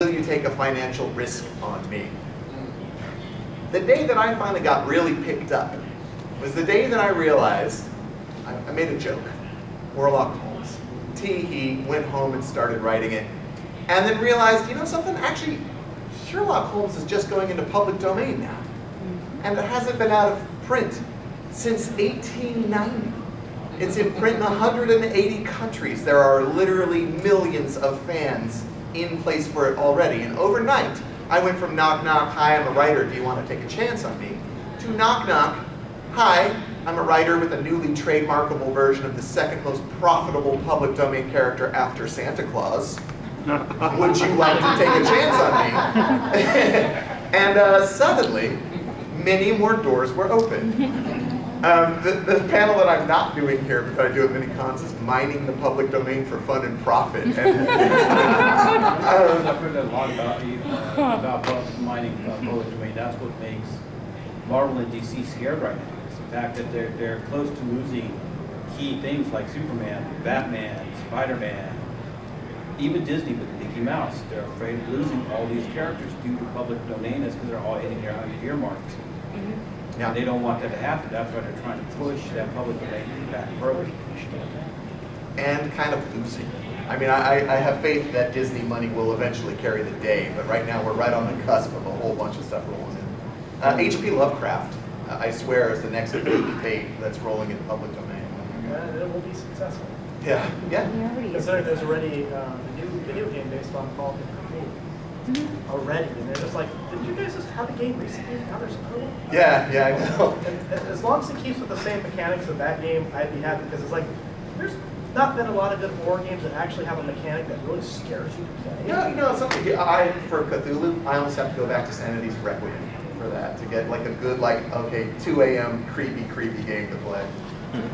will you take a financial risk on me? The day that I finally got really picked up was the day that I realized, I made a joke, Warlock Holmes. He went home and started writing it, and then realized, you know something, actually, Sherlock Holmes is just going into public domain now. And it hasn't been out of print since 1890. It's in print in 180 countries. There are literally millions of fans in place for it already. And overnight, I went from knock knock, hi, I'm a writer, do you want to take a chance on me? To knock knock, hi, I'm a writer with a newly trademarkable version of the second most profitable public domain character after Santa Claus. Would you like to take a chance on me? And suddenly, many more doors were open. The panel that I'm not doing here, because I do at many cons, is mining the public domain for fun and profit. I've heard a lot about mining public domain. That's what makes Marvel and DC scared right now. It's the fact that they're close to losing key things like Superman, Batman, Spider-Man, even Disney with Mickey Mouse. They're afraid of losing all these characters due to public domain. That's because they're all hitting their earmarks. Now, they don't want that to happen. That's why they're trying to push that public domain back further. And kind of losing. I mean, I have faith that Disney money will eventually carry the day, but right now we're right on the cusp of a whole bunch of stuff rolling in. H.P. Lovecraft, I swear, is the next big bait that's rolling in public domain. And it will be successful. Yeah, yeah. Because there's already a new video game based on Call of Duty already, and they're just like, did you guys just have a game recently? Now there's another one? Yeah, I know. And as long as it keeps with the same mechanics of that game, I'd be happy, because it's like, there's not been a lot of good horror games that actually have a mechanic that really scares you to play. Yeah, something. For Cthulhu, I almost have to go back to Sanity's Requiem for that to get like a good, okay, 2 a.m. creepy game to play.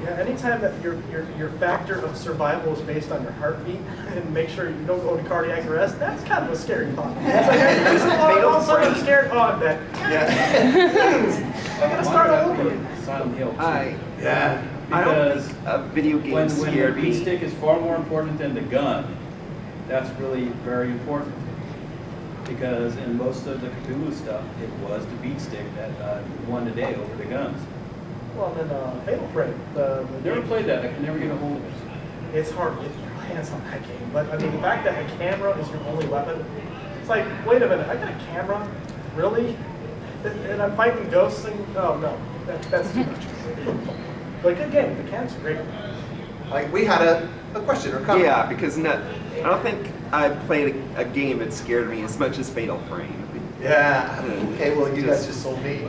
Yeah, anytime that your factor of survival is based on your heartbeat and make sure you don't go to cardiac arrest, that's kind of a scary thought. It's like, I'm scared. Oh, I'm dead. Yeah. I'm gonna start all over. Silent Hill. Yeah. I don't think a video game scared when the me. beat stick is far more important than the gun, that's really very important. Because in most of the Cthulhu stuff, it was the beat stick that won the day over the guns. Well, and then Fatal Frame. Never played that. I can never get a hold of it. It's hard to get your hands on that game. But I mean, the fact that a camera is your only weapon, it's like, wait a minute, I got a camera? Really? And I'm fighting ghosts and, oh no, that's too much. But good game, the mechanics are great. Like, we had a question or comment. Yeah, because I don't think I've played a game that scared me as much as Fatal Frame. Yeah. Okay, well, you guys just sold me.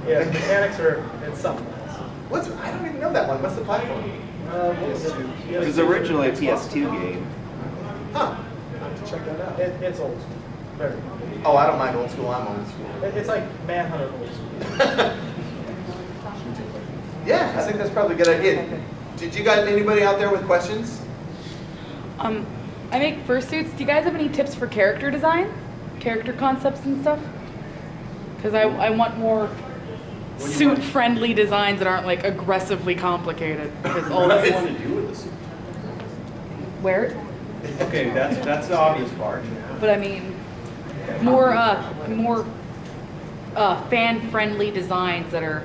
Yeah, the mechanics are, it's something else. I don't even know that one. What's the platform? PS2. It was originally a PS2 game. Huh. I have to check that out. It's old school. Very old. Oh, I don't mind old school. I'm old school. It's like Manhunter old school. Yeah, I think that's probably a good idea. Did you guys, anybody out there with questions? I make fursuits. Do you guys have any tips for character design? Character concepts and stuff? Because I want more suit-friendly designs that aren't like aggressively complicated. Because all What do this you want to do with the suit? wear it. Okay, that's the obvious part. But I mean, more fan-friendly designs that are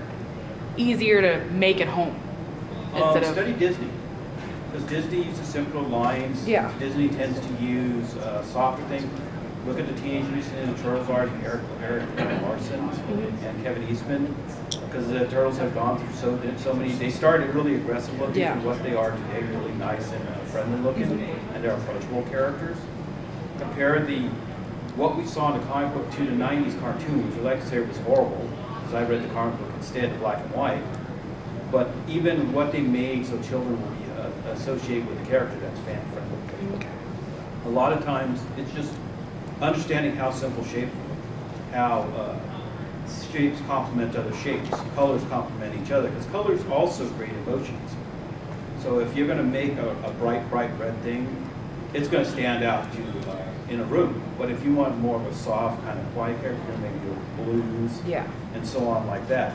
easier to make at home instead of. Study Disney. Because Disney uses simpler lines. Yeah. Disney tends to use softer things. Look at the Teenage Mutant Ninja Turtles art, Eric Larson and Kevin Eastman. Because the Turtles have gone through so many. They started really aggressive looking Yeah. to what they are today, really nice and friendly looking, and they're approachable characters. Compare what we saw in the comic book to the 90s cartoon, which I like to say was horrible, because I read the comic book instead, black and white. But even what they made so children will be associated with the character that's fan-friendly. Okay. A lot of times, it's just understanding how simple shapes work, how shapes complement other shapes, colors complement each other, because colors also create emotions. So if you're going to make a bright red thing, it's going to stand out to in a room. But if you want more of a soft, kind of quiet character, maybe do blues, and so on like that.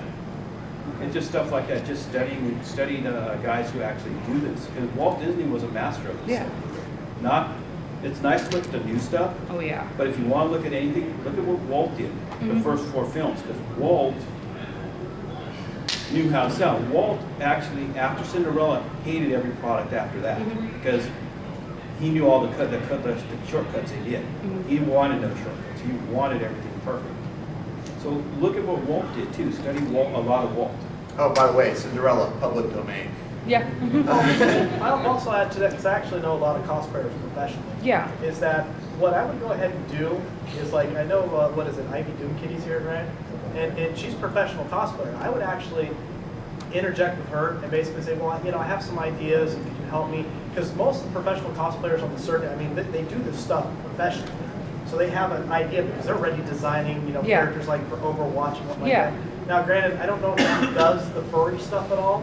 And just stuff like that, just studying guys who actually do this. Because Walt Disney was a master of this. Yeah. Not it's nice to look at the new stuff, Oh, yeah. but if you want to look at anything, look at what Walt did, the Mhm. first 4 films, because Walt knew how to sell. Walt actually, after Cinderella, hated every product after that, because he knew all the shortcuts they did. He wanted no shortcuts. He wanted everything perfect. So look at what Walt did too. Study Walt, a lot of Walt. Oh, by the way, Cinderella, public domain. Yeah. I'll also add to that, because I actually know a lot of cosplayers professionally. Yeah. Is that what I would go ahead and do is like, I know, what is it, Ivy Doom Kitty's here, right? And she's a professional cosplayer. I would actually interject with her and basically say, well, you know, I have some ideas and could you help me? Because most of the professional cosplayers on the circuit, I mean, they do this stuff professionally. So they have an idea because they're already designing, you know, Yeah. characters like for Overwatch and whatnot. Yeah. Now, granted, I don't know if she does the furry stuff at all,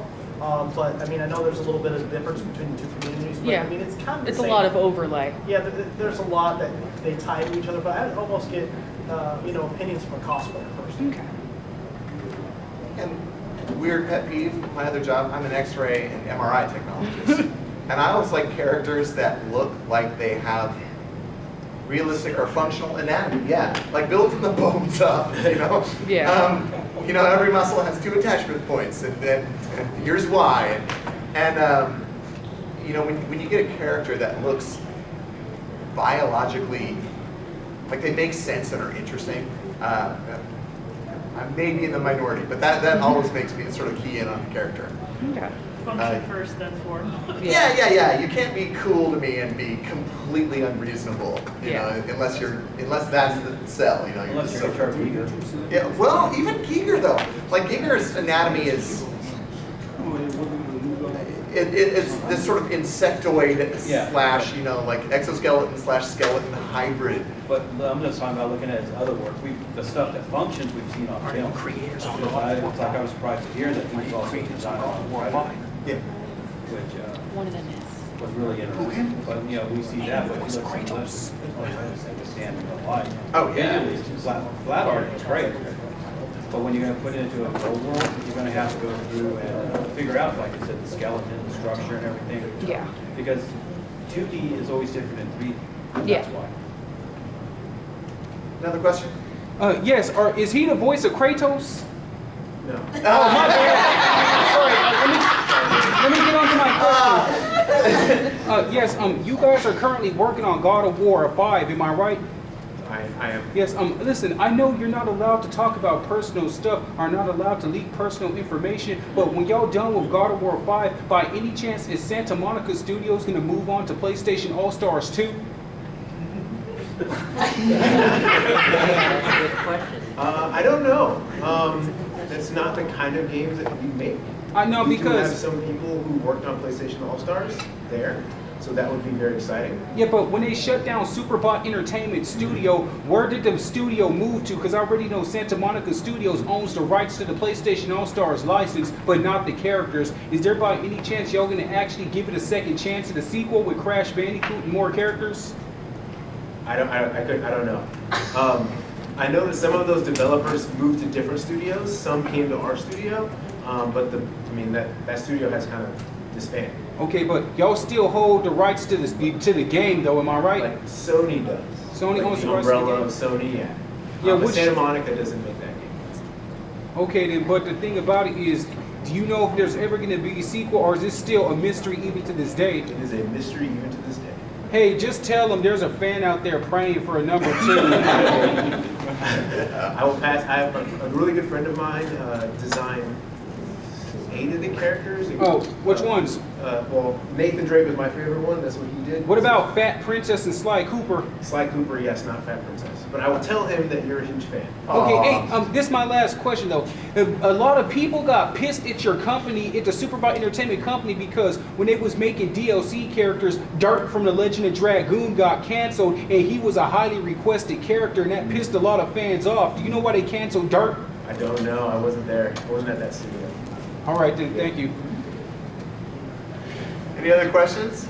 but I mean, I know there's a little bit of difference between the two communities. But Yeah. I mean, it's kind of the It's a same. lot of overlay. Yeah, there's a lot that they tie to each other, but I almost get, you know, opinions from a cosplayer person. Okay. And weird pet peeve, my other job, I'm an X-ray and MRI technologist. And I always like characters that look like they have realistic or functional anatomy. Yeah, like built from the bones up, you know? Yeah. You know, every muscle has 2 attachment points, and here's why. And you know, when you get a character that looks biologically, like they make sense and are interesting, I'm maybe in the minority, but that always makes me sort of key in on the character. Okay. Function first, then form. Yeah. You can't be cool to me and be completely unreasonable, you Yeah. know, unless that's the sell, you know. Unless just you're so- a Giger. Yeah, well, even Giger though, like Giger's anatomy is, it's this sort of insectoid Yeah. slash, you know, like exoskeleton slash skeleton hybrid. But I'm just talking about looking at his other work. The stuff that functions we've seen on film. creators on It's like I was surprised to hear that he was also designed on Wile, Yeah. which One of them is. was really interesting. But you know, we see that, but if you look at the list, it's only one thing to stand in the light. Oh, yeah. Visually, it's flat art is great. But when you're going to put it into a real world, you're going to have to go through and figure out, like I said, the skeleton, the structure, and everything. Yeah. Because 2D is always different than 3D. Yeah. That's why. Another question? Yes, is he the voice of Kratos? No. Sorry, let me get on to my question. Yes, you guys are currently working on God of War 5, am I right? I am. Yes, listen, I know you're not allowed to talk about personal stuff, are not allowed to leak personal information, but when y'all done with God of War 5, by any chance is Santa Monica Studios gonna move on to PlayStation All-Stars 2? I don't know. That's not the kind of games that we make. I know We do have because, some people who worked on PlayStation All-Stars there, so that would be very exciting. yeah, but when they shut down Superbot Entertainment Studio, where did the studio move to? Because I already know Santa Monica Studios owns the rights to the PlayStation All-Stars license, but not the characters. Is there by any chance y'all gonna actually give it a second chance at a sequel with Crash Bandicoot and more characters? I don't know. I know that some of those developers moved to different studios. Some came to our studio, but that studio has kind of disbanded. Okay, but y'all still hold the rights to the game, though, am I right? Like Sony does. Sony Like owns the the rights to the umbrella game? of Sony, yeah. Yeah, But which- Santa Monica doesn't make that game. Okay, then, but the thing about it is, do you know if there's ever going to be a sequel, or is this still a mystery even to this day? It is a mystery even to this day. Hey, just tell them there's a fan out there praying for a number 2. I will pass. I have a really good friend of mine designed 8 of the characters. Oh, which ones? Well, Nathan Drake was my favorite one. That's what he did. What about Fat Princess and Sly Cooper? Sly Cooper? Yes, not Fat Princess. But I will tell him that you're a huge fan. Okay, Aw. hey, this is my last question though. A lot of people got pissed at your company, at the Superbot Entertainment Company, because when they was making DLC characters, Dirk from the Legend of Dragoon got canceled, and he was a highly requested character, and that pissed a lot of fans off. Do you know why they canceled Dirk? I don't know. I wasn't there. I wasn't at that studio. All right, then, thank you. Any other questions?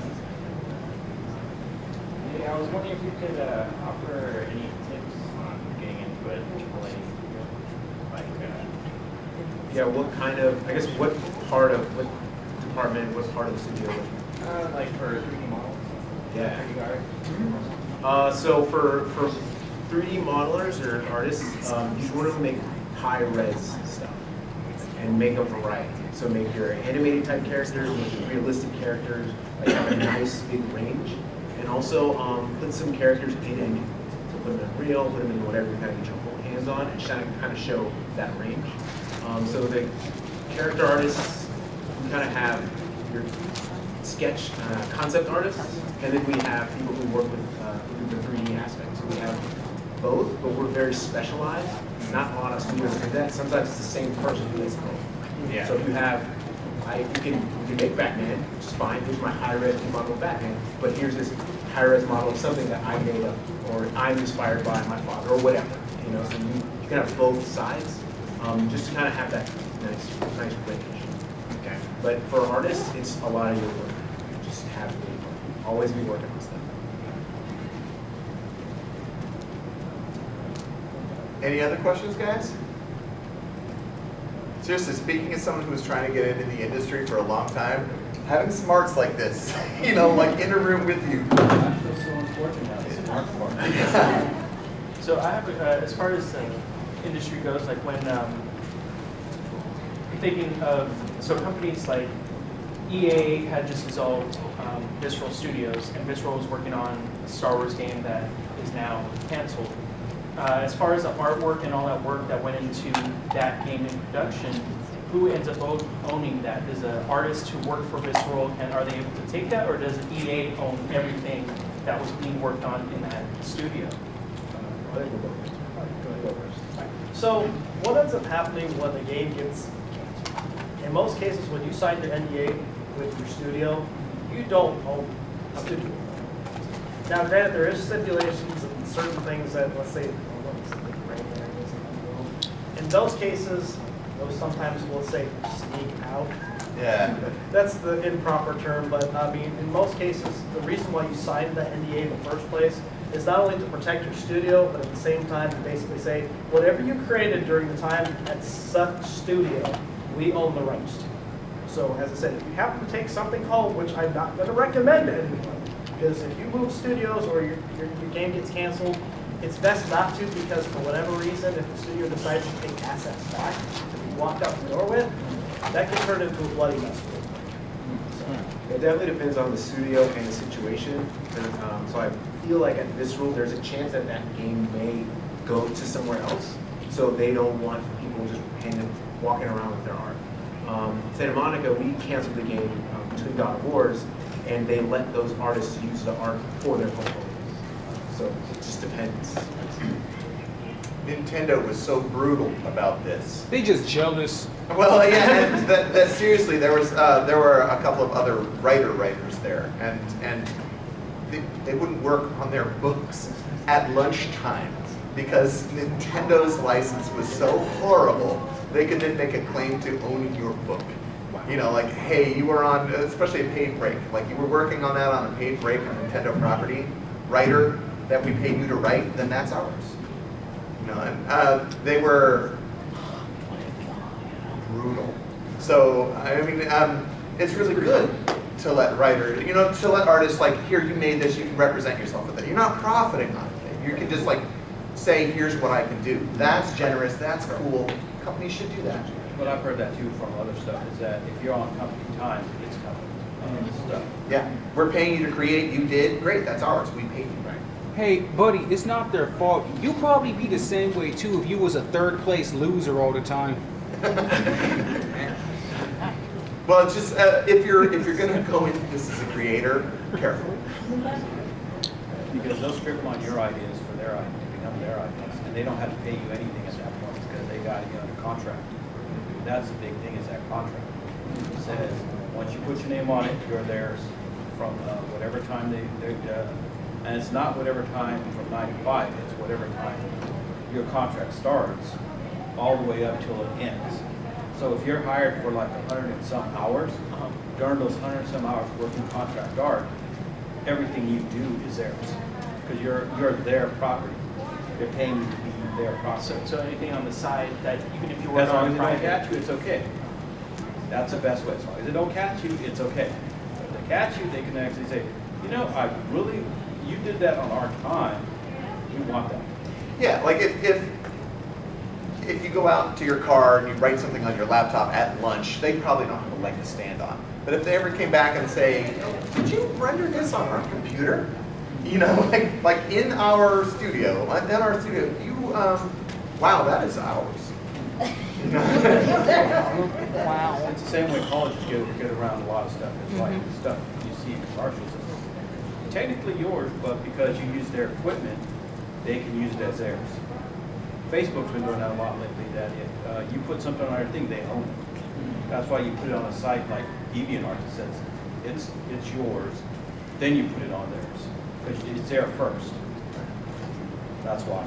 Yeah, I was wondering if you could offer any tips on getting into it, like, Yeah. What kind of? I guess what part of what department? What part of the studio? like for 3D models. Yeah. So for 3D modelers or artists, you want to make high-res stuff and make a variety. So make your animated type characters, make your realistic characters, like have a nice big range, and also put some characters in engine. So put them in Unreal, put them in whatever you kind of get your full hands on, and kind of show that range. So the character artists, we kind of have your sketch concept artists, and then we have people who work with the 3D aspects. So we have both, but we're very specialized. Not a lot of studios do that. Sometimes it's the same person who does both. Yeah. So if you have, you can make Batman, which is fine. Here's my high-res model of Batman, but here's this high-res model of something that I made up, or I'm inspired by my father, or whatever. You know, so you can have both sides, just to kind of have that nice range. Okay. But for artists, it's a lot of your work. You just have to always be working on stuff. Any other questions, guys? Seriously, speaking as someone who was trying to get into the industry for a long time, having smarts like this, you know, like in a room with you. I feel so unfortunate now, it's smart for me. So I have, as far as industry goes, like when thinking of, so companies like EA had just dissolved Visceral Studios, and Visceral was working on a Star Wars game that is now canceled. As far as the artwork and all that work that went into that game in production, who ends up owning that? Does an artist who worked for Visceral, are they able to take that, or does EA own everything that was being worked on in that studio? So what ends up happening when the game gets, in most cases, when you sign your NDA with your studio, you don't own a studio. Now granted, there is stipulations and certain things that, let's say, in those cases, those sometimes will say sneak out. Yeah. That's the improper term, but I mean, in most cases, the reason why you signed the NDA in the first place is not only to protect your studio, but at the same time to basically say, whatever you created during the time at such studio, we own the rights to. So as I said, if you happen to take something home, which I'm not going to recommend to anyone, because if you move studios or your game gets canceled, it's best not to, because for whatever reason, if the studio decides to take assets back to be walked out the door with, that can turn into a bloody mess. It definitely depends on the studio and the situation. So I feel like at Visceral, there's a chance that that game may go to somewhere else. So they don't want people just walking around with their art. Santa Monica, we canceled the game between God of Wars, and they let those artists use the art for their portfolios. So it just depends. Nintendo was so brutal about this. They just jealous. Well, yeah, and that seriously, there were a couple of other writers there, and they wouldn't work on their books at lunchtime because Nintendo's license was so horrible. They could then make a claim to owning your book. You know, like, hey, you were on, especially a paid break, like you were working on that on a paid break on Nintendo property, writer that we paid you to write, then that's ours. You know, and they were brutal. So, I mean, it's really good to let writers, you know, to let artists like, here, you made this, you can represent yourself with it. You're not profiting on it. You can just like say, here's what I can do. That's generous, that's cool. Companies should do that. But I've heard that too from other stuff, is that if you're on company time, it's company stuff. Yeah, we're paying you to create, you did, great, that's ours, we paid you. Right. Hey, buddy, it's not their fault. You probably be the same way too if you was a third place loser all the time. Well, it's just, if you're gonna go into this as a creator, careful. Because they'll strip on your ideas for their ideas, become their ideas, and they don't have to pay you anything at that point because they got you under contract. That's the big thing, is that contract. It says, once you put your name on it, you're theirs from whatever time and it's not whatever time from 9 to 5, it's whatever time your contract starts, all the way up till it ends. So if you're hired for like 100 and some hours, during those 100 and some hours working contract art, everything you do is theirs, because you're their property. They're paying you to be their property. So anything on the side that even if you work As long on as they don't private, catch you, it's okay. That's the best way. As long as they don't catch you, it's okay. If they catch you, they can actually say, You did that on our time. We want that. Yeah, like if you go out to your car and you write something on your laptop at lunch, they probably don't have a leg to stand on. But if they ever came back and say, did you render this on our computer? Like in our studio, wow, that is ours. Wow. It's the same way colleges get around a lot of stuff. It's like the stuff you see in commercials. It's technically yours, but because you use their equipment, they can use it as theirs. Facebook's been doing that a lot lately, that if you put something on their thing, they own it. That's why you put it on a site like DeviantArt that says it's yours, then you put it on theirs, because it's there first. That's why.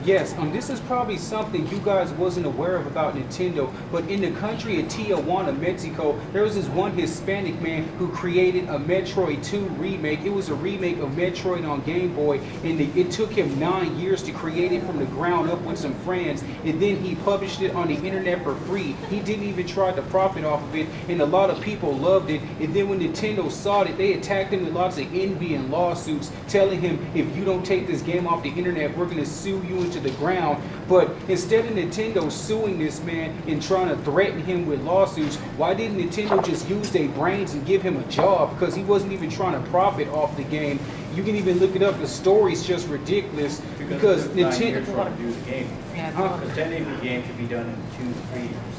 Yes, this is probably something you guys wasn't aware of about Nintendo, but in the country of Tijuana, Mexico, there was this one Hispanic man who created a Metroid 2 remake. It was a remake of Metroid on Game Boy, and it took him 9 years to create it from the ground up with some friends, and then he published it on the internet for free. He didn't even try to profit off of it, and a lot of people loved it, and then when Nintendo saw it, they attacked him with lots of envy and lawsuits, telling him, if you don't take this game off the internet, we're going to sue you into the ground. But instead of Nintendo suing this man and trying to threaten him with lawsuits, why didn't Nintendo just use their brains and give him a job? Because he wasn't even trying to profit off the game. You can even look it up. The story's just ridiculous because Nintendo trying to do the game. Yeah, Because technically the game can be done in 2 to 3 years.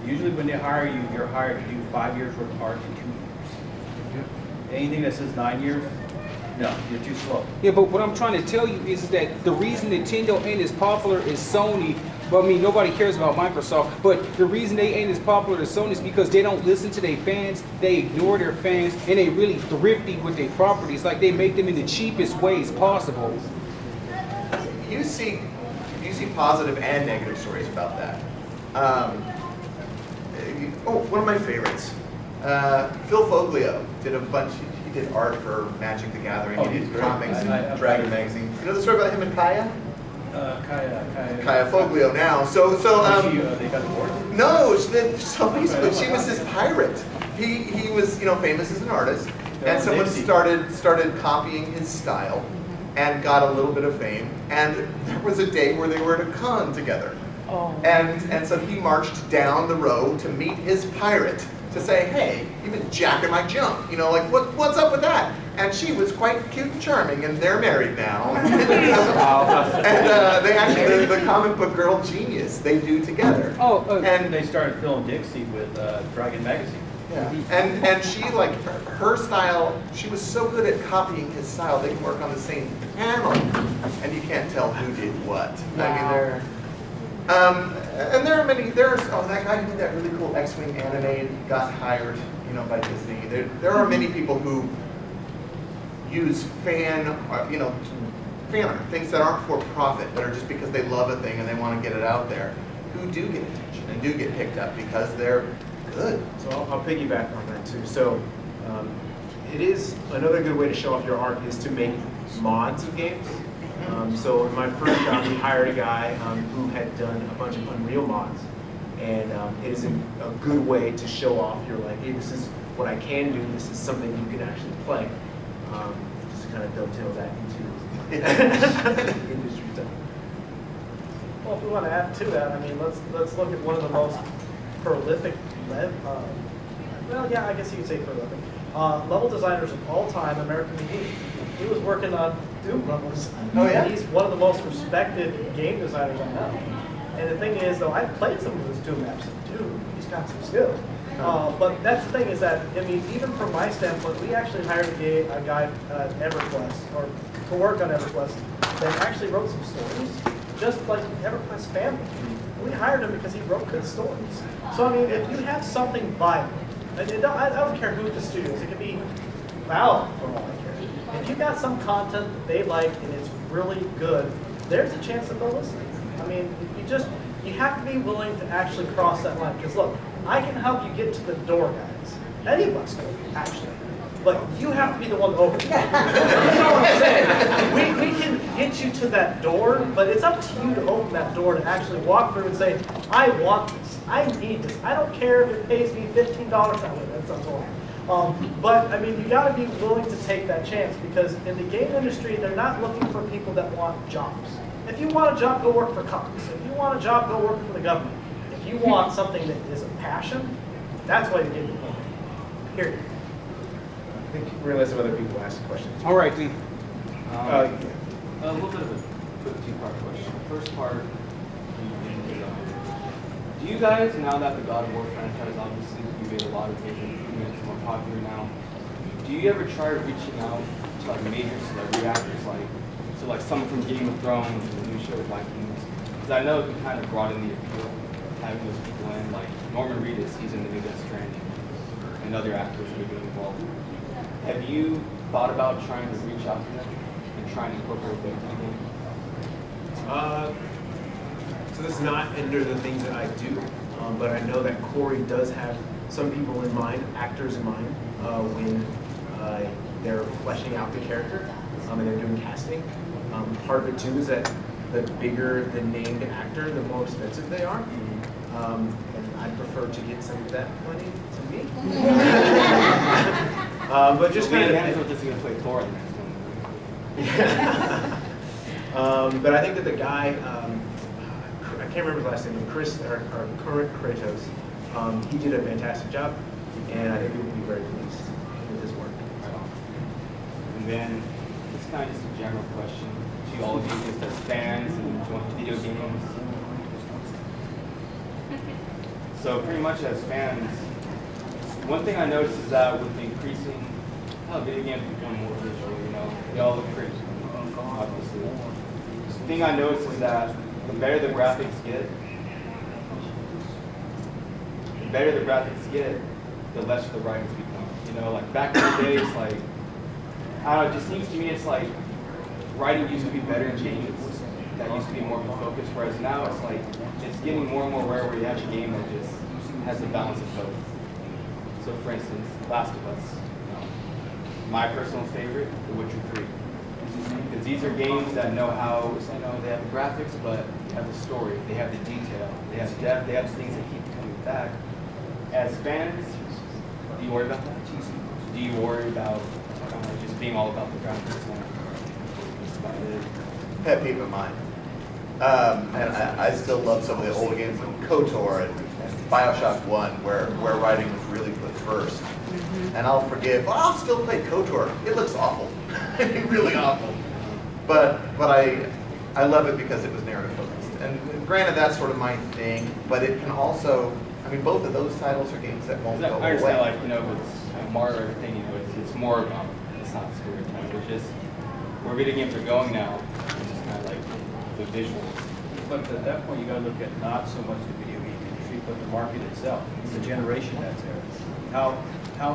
Usually when they hire you, you're hired to do 5 years worth of art in 2 years. Anything that says 9 years, no, you're too slow. Yeah, but what I'm trying to tell you is that the reason Nintendo ain't as popular as Sony, but I mean, nobody cares about Microsoft, but the reason they ain't as popular as Sony is because they don't listen to their fans, they ignore their fans, and they really thrifty with their properties. Like, they make them in the cheapest ways possible. You see positive and negative stories about that. One of my favorites. Phil Foglio did a bunch. He did art for Magic the Gathering. He did comics and Dragon Magazine. You know the story about him and Kaya? Kaya Foglio now. They got divorced? No, so basically she was his pirate. He was famous as an artist, and someone started copying his style, and got a little bit of fame. And there was a day where they were at a con together, and so he marched down the road to meet his pirate to say, hey, you've been jacking my junk. What's up with that? And she was quite cute and charming, and they're married now. And they actually, the comic book girl Genius, they do together. And they started Phil and Dixie with Dragon Magazine. Yeah. And she, her style, she was so good at copying his style, they can work on the same panel, and you can't tell who did what. Wow. I mean, and there are many, that guy who did that really cool X-Wing anime got hired, by Disney. There are many people who use fan art, things that aren't for profit, that are just because they love a thing and they want to get it out there, who do get attention and do get picked up because they're good. So I'll piggyback on that too. So it is another good way to show off your art is to make mods of games. So in my first job, we hired a guy who had done a bunch of Unreal mods, and it is a good way to show off. You're like, hey, this is what I can do. This is something you can actually play. Just to kind of dovetail that into industry stuff. Well, if we want to add to that, I mean, let's look at one of the most prolific, I guess you could say prolific, level designers of all time, American Houdini. He was working on Doom levels. Oh, yeah? And he's one of the most respected game designers I know. And the thing is, though, I've played some of his Doom maps, and dude, he's got some skill. But that's the thing is that, I mean, even from my standpoint, we actually hired a guy at EverQuest, or to work on EverQuest, that actually wrote some stories, just like EverQuest family. We hired him because he wrote good stories. So, I mean, if you have something viable, and I don't care who the studio is, it could be Wile for all I care. If you got some content that they like and it's really good, there's a chance that they'll listen. I mean, you have to be willing to actually cross that line. Because look, I can help you get to the door, guys. Any of us can, actually. But you have to be the one to open it. You know what I'm saying? We can get you to that door, but it's up to you to open that door to actually walk through and say, I want this. I need this. I don't care if it pays me $15 an hour. That sounds horrible. But I mean, you got to be willing to take that chance because in the game industry, they're not looking for people that want jobs. If you want a job, go work for companies. If you want a job, go work for the government. If you want something that is a passion, that's why you get it. Period. I think we realize some other people ask questions. All right, then. A little bit of a quick two-part question. The first part, do you guys, now that the God of War franchise, obviously, you made a lot of different improvements, more popular now, do you ever try reaching out to like major celebrity actors, like someone from Game of Thrones and the new show Vikings? Because I know you kind of brought in the appeal, having those people in, like Norman Reedus, he's in the new Death Stranding, and other actors that are getting involved. Have you thought about trying to reach out to them and trying to incorporate them into the game? So this is not under the things that I do, but I know that Corey does have some people in mind, actors in mind, when they're fleshing out the character and they're doing casting. Part of it too is that the bigger the named actor, the more expensive they are. And I prefer to get some of that money to me. But just kind of. Just gonna play Thor in the next one. Yeah. But I think that the guy, I can't remember his last name, but Chris, our current Kratos, he did a fantastic job, and I think he would be very pleased with his work. And then it's kind of just a general question to all of you, just as fans and enjoying video games. So pretty much as fans, one thing I noticed is that with the increasing how video games become more visual, they all look pretty, obviously. The thing I noticed is that the better the graphics get, the less the writings become. Like back in the days, like, I don't know, it just seems to me it's like writing used to be better in games. That used to be more of a focus, whereas now it's like, it's getting more and more rare where you have a game that just has a balance of both. So for instance, Last of Us, my personal favorite, The Witcher 3. Because these are games that know how, they have the graphics, but they have the story, they have the detail, they have depth, they have things that keep coming back. As fans, do you worry about that? Do you worry about just being all about the graphics? That's about it. Pet peeve of mine. And I still love some of the old games like KOTOR and Bioshock 1 where writing was really put first. And I'll still play KOTOR. It looks awful. Really awful. But I love it because it was narrative focused. And granted, that's sort of my thing, but it can also, both of those titles are games that won't go away. I understand, it's Mario or everything, it's more about, it's not storytelling, it's just where video games are going now, it's just kind of like the visuals. But at that point, you gotta look at not so much the video game industry, but the market itself, the generation that's there. How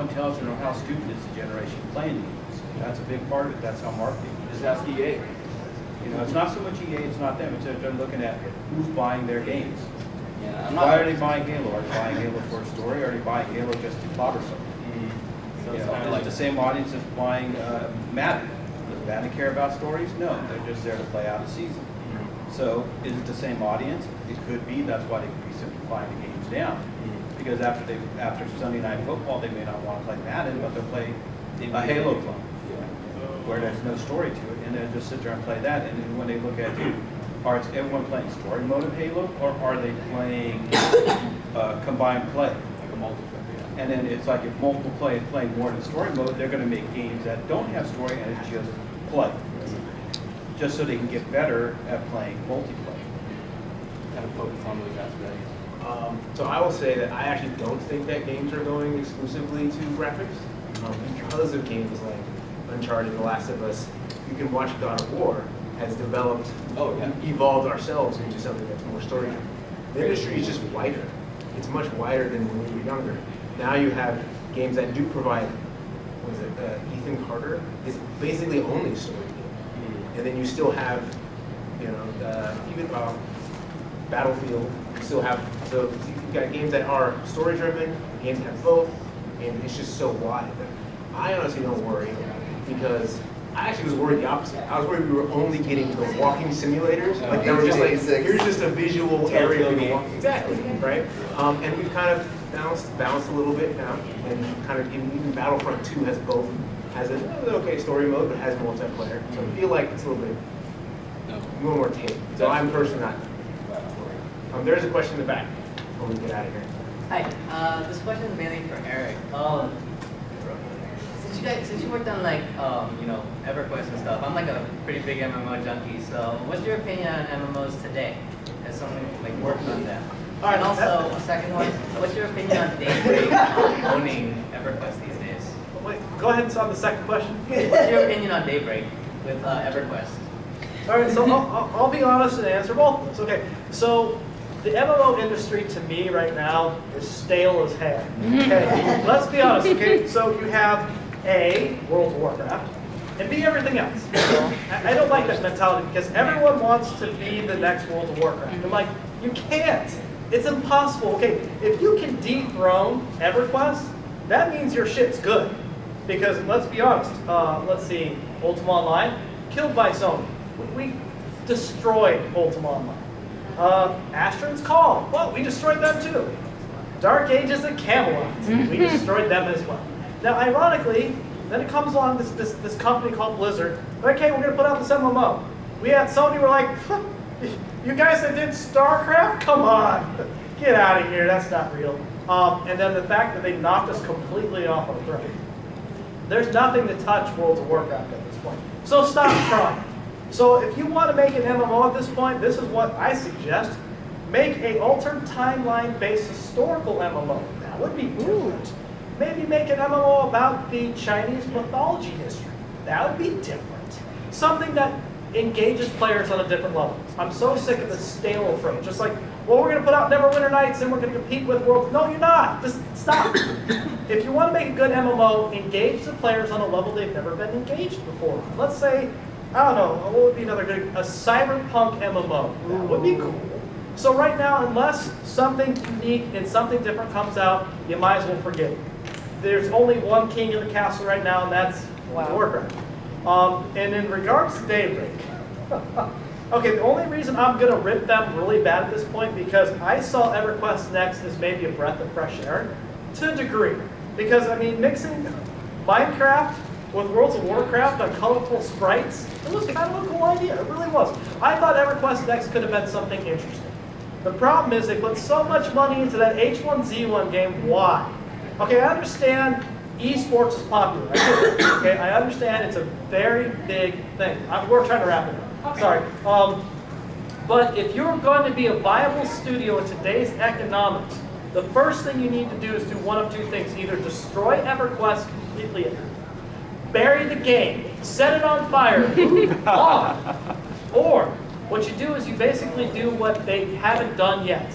intelligent or how stupid is the generation playing the games? That's a big part of it, that's how marketing. Just ask EA. It's not so much EA, it's not them, it's they're looking at who's buying their games. Yeah, Why are they buying Halo? Are they buying Halo for a story, or are they buying Halo just to clobber something? So Is it's kind of like the same audience that's buying Madden. Does Madden care about stories? No, they're just there to play out a season. So is it the same audience? It could be. That's why they could be simplifying the games down. Because after Sunday Night Football, they may not want to play Madden, but they'll play a Halo clone where there's no story to it, and they'll just sit there and play that. And then when they look at it, is everyone playing story mode of Halo, or are they playing combined play? a multiplayer. And then it's like if multiple players play more than story mode, they're going to make games that don't have story and it's just play. Just so they can get better at playing multiplayer. Kind of focus on those aspects. So I will say that I actually don't think that games are going exclusively to graphics. Because of games like Uncharted, The Last of Us, you can watch God of War has developed, evolved ourselves into something that's more story-driven. The industry is just wider. It's much wider than when we were younger. Now you have games that do provide, Ethan Carter is basically only story game. And then you still have, even Battlefield, you still have, so you've got games that are story-driven, games that have both, and it's just so wide. I honestly don't worry, because I actually was worried the opposite. I was worried we were only getting to the walking simulators. Like they were just like, here's just a visual area for you to walk. Exactly, right? And we've kind of balanced a little bit now, and kind of even Battlefront 2 has an okay story mode, but has multiplayer. So I feel like it's a little bit more tame. So I'm personally not worried. There's a question in the back before we get out of here. Hi, this question is mainly for Eric. Since you worked on like EverQuest and stuff, I'm like a pretty big MMO junkie. So what's your opinion on MMOs today? As someone like working on that. All right, and also a second one, what's your opinion on Daybreak owning EverQuest these days? Wait, go ahead and on the second question. What's your opinion on Daybreak with EverQuest? All right, so I'll be honest and answer both of those. Okay, so the MMO industry to me right now is stale as hell. Okay, let's be honest. Okay, so you have A, World of Warcraft, and B, everything else. I don't like that mentality because everyone wants to be the next World of Warcraft. I'm like, you can't. It's impossible. Okay, if you can dethrone EverQuest, that means your shit's good. Because let's be honest, let's see, Ultima Online, killed by Sony. We destroyed Ultima Online. Asheron's Call, well, we destroyed them too. Dark Ages and Camelot, we destroyed them as well. Now, ironically, then it comes along this company called Blizzard. Okay, we're gonna put out this MMO. We at Sony were like, you guys that did StarCraft, come on, get out of here, that's not real. And then the fact that they knocked us completely off our throne. There's nothing to touch World of Warcraft at this point. So stop trying. So if you want to make an MMO at this point, this is what I suggest. Make a altered timeline-based historical MMO. That would be different. Maybe make an MMO about the Chinese mythology history. That would be different. Something that engages players on a different level. I'm so sick of the stale approach. Just like, well, we're going to put out Neverwinter Nights and we're going to compete with World. No, you're not. Just stop. If you want to make a good MMO, engage the players on a level they've never been engaged before. Let's say, I don't know, what would be another good, a cyberpunk MMO. That would be cool. So right now, unless something unique and something different comes out, you might as well forget it. There's only one king in the castle right now, and that's Warcraft. And in regards to Daybreak, okay, the only reason I'm going to rip them really bad at this point because I saw EverQuest Next as maybe a breath of fresh air to a degree. Because, I mean, mixing Minecraft with Worlds of Warcraft on colorful sprites, it was kind of a cool idea. It really was. I thought EverQuest Next could have been something interesting. The problem is they put so much money into that H1Z1 game. Why? Okay, I understand esports is popular. Okay, I understand it's a very big thing. We're trying to wrap it up. Okay. Sorry. But if you're going to be a viable studio in today's economics, the first thing you need to do is do one of two things. Either destroy EverQuest completely, bury the game, set it on fire, move on. Or what you do is you basically do what they haven't done yet.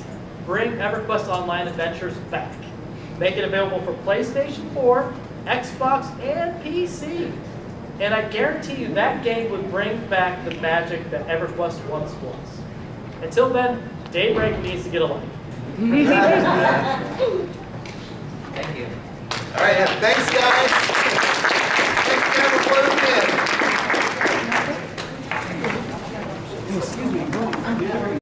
Bring EverQuest Online Adventures back. Make it available for PlayStation 4, Xbox, and PC. And I guarantee you that game would bring back the magic that EverQuest once was. Until then, Daybreak needs to get a life. Thank you. All right, thanks guys.